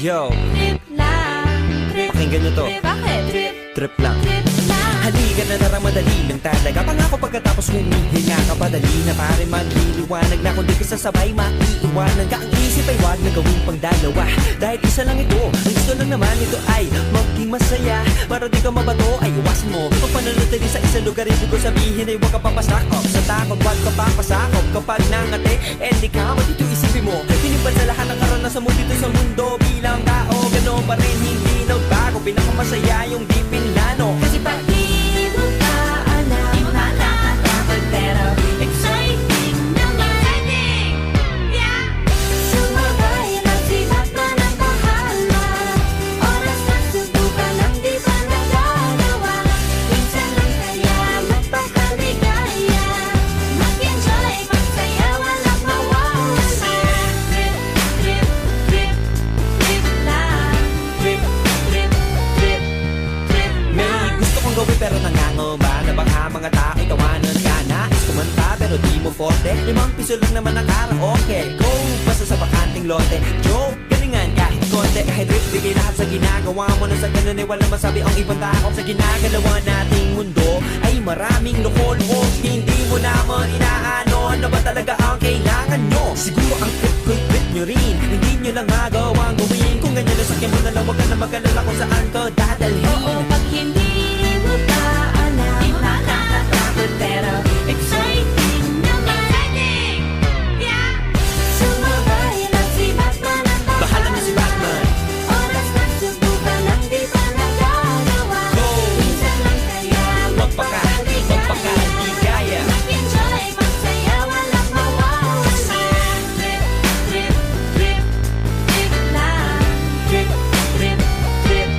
Yo, Trip lang, trip, pakinggan nyo to. trip, bakit? Trip, Trip lang. trip lang. Halika na tara, madali lang talaga. Pangako pagkatapos humihinga ka, padali na pare magliliwanag na. Kung di ka sasabay, maiiwanan ka. Ang isip ay wag na gawing pangdalawa, dahil isa lang ito. Ang gusto lang naman ito ay maging masaya. Para di ka mabato ay iwasan mo pag pananatili sa isang lugar. Ibig ko sabihin ay huwag ka papasakop sa takot, wag ka papasakop. Kapag nangate, di ka matito isipin mo. Tinipan sa lahat ng karanasan mo dito sa mundo. Bilang tao, gano'n pa rin hindi nagbago. Pinakamasaya yung di pinlano. Kasi Pag di mo ka alam, di mo ka natatakot, pero exciting naman. Exciting! Yeah! Sumabay lang si Batman ang bahala. Oras na subukan ang di pa nagagawa. Minsan lang kaya magpakaligaya. Mag-enjoy, magsaya, walang mawawala. Trip, trip, trip, trip lang. Trip, trip, trip, trip may lang. gusto kong gawin pero nangangamba na baka mga tao itawanan ka. Nais kumanta pero di mo forte. 5 piso lang naman ang karaoke. Go, basta sa bakanting lote. Joke, galingan kahit konti. Kahit rip, bigay lahat sa ginagawa mo. Na sa ganun ay walang masabi ang ibang tao. Sa ginagalawa nating mundo ay maraming loko-loko. Hindi mo naman inaano ano ba talaga ang kailangan nyo. Siguro ang trip nyo rin, hindi nyo lang magawang gawin. Kung ganyan na sakyan mo na lang, wag ka na mag-alala kung saan ka dadalhin. Oo, pag hindi mo ka alam, di mo ka natatakot, pero exciting naman. Exciting! Yeah! Sumabay lang si Batman ang Bahala na si Batman. Oras na subukan ang di pa nagagawa. Go! Minsan lang kaya magpakaligaya. Mag-enjoy, magsaya, walang mawawala. Trip, trip, trip, trip lang. Trip, trip, trip,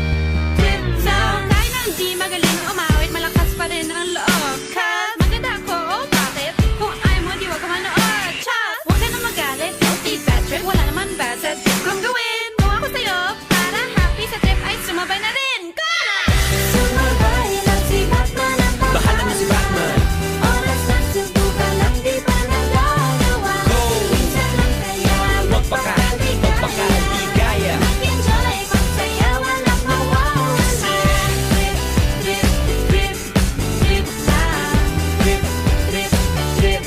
trip lang. Kahit na hindi magaling umawit, malakas pa rin ang loob. Cause maganda ako, oh bakit? Kung ayaw mo, di wag ka manood. Chas! Huwag ka na magalit, don't be bad trip. Wala naman bad sa trip kong gawin. Kung ako sa'yo, para happy sa trip ay sumabay na rin. Go na! Sumabay lang si Batman ang Bahala na si Batman. Oras na subukan ang di pa nagagawa. Go! Minsan lang kaya magpakaligaya. Mag-enjoy, magsaya, walang mawawala. Trip, trip, trip, trip lang. Trip, trip, trip,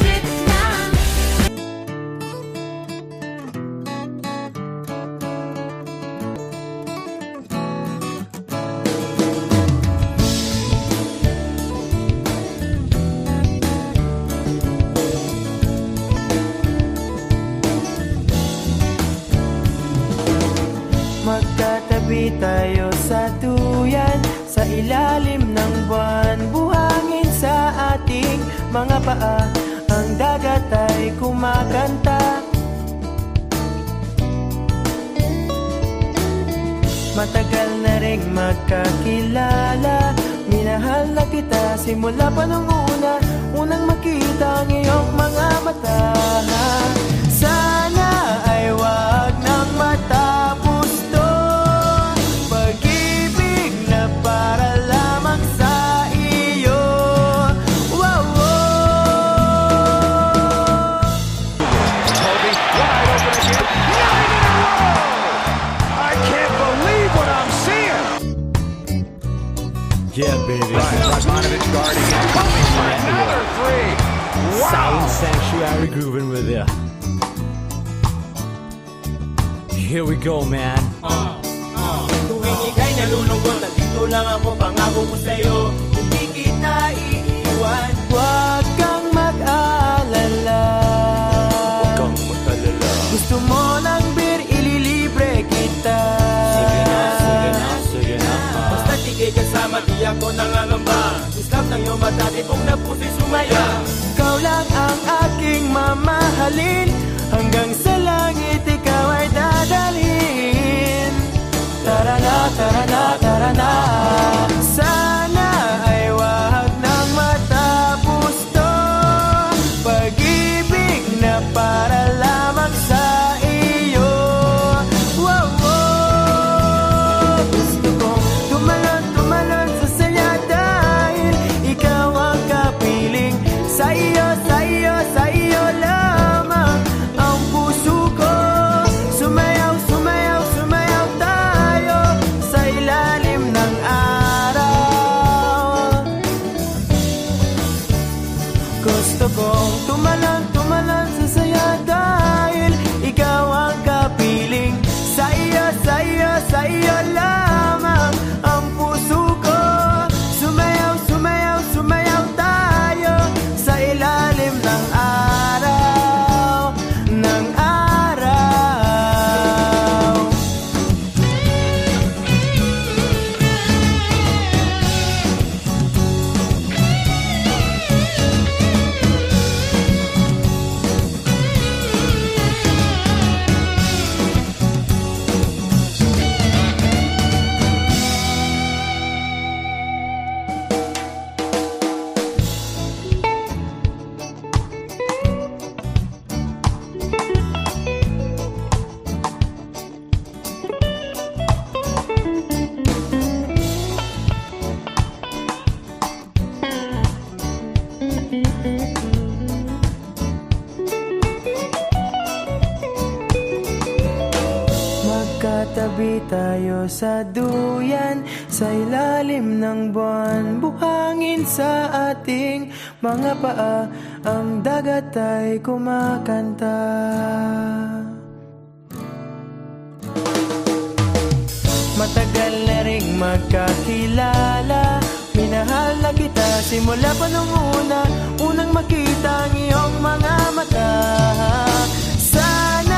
trip lang. Magkatabi tayo sa duyan, sa ilalim ng buwan. Buhangin sa ating mga paa, ang dagat ay kumakanta. Matagal na ring magkakilala, minahal na kita simula pa nung unang makita ang iyong mga mata. Sana ay wag nang matapos to, pag-ibig na para lamang sa iyo. Wow, Toby, wide open again. 9 in a row! I can't believe what I'm seeing. Yeah, baby. Radmanovic guarding it. Coming for another three. Sound Wow! sanctuary grooving with you. Here we go, man. tuwing ika'y nalulungkot, nandito lang ako, pangako ko sa'yo, hindi kita iiwan. Huwag kang mag-alala. Gusto mo ng beer, ililibre kita. Sige na. Basta tigay kasama, di ako nangangamba. Stop ng iyong mata, di kong napusi sumaya. Ikaw lang ang aking mamahalin, hanggang sa langit ikaw ay dadalhin. Tara na, tara na, tara na. Sana ay wag nang matapos to, pag-ibig na para lamang sa iyo. Wow, wow. Gusto kong tumalon sa saya, dahil ikaw ang kapiling. Sa iyo lamang ang puso Magkatabi tayo sa duyan, sa ilalim ng buwan. Buhangin sa ating mga paa, ang dagat ay kumakanta. Matagal na ring magkakilala, minahal na kita simula pa nung unang makita ang iyong mga mata. Sana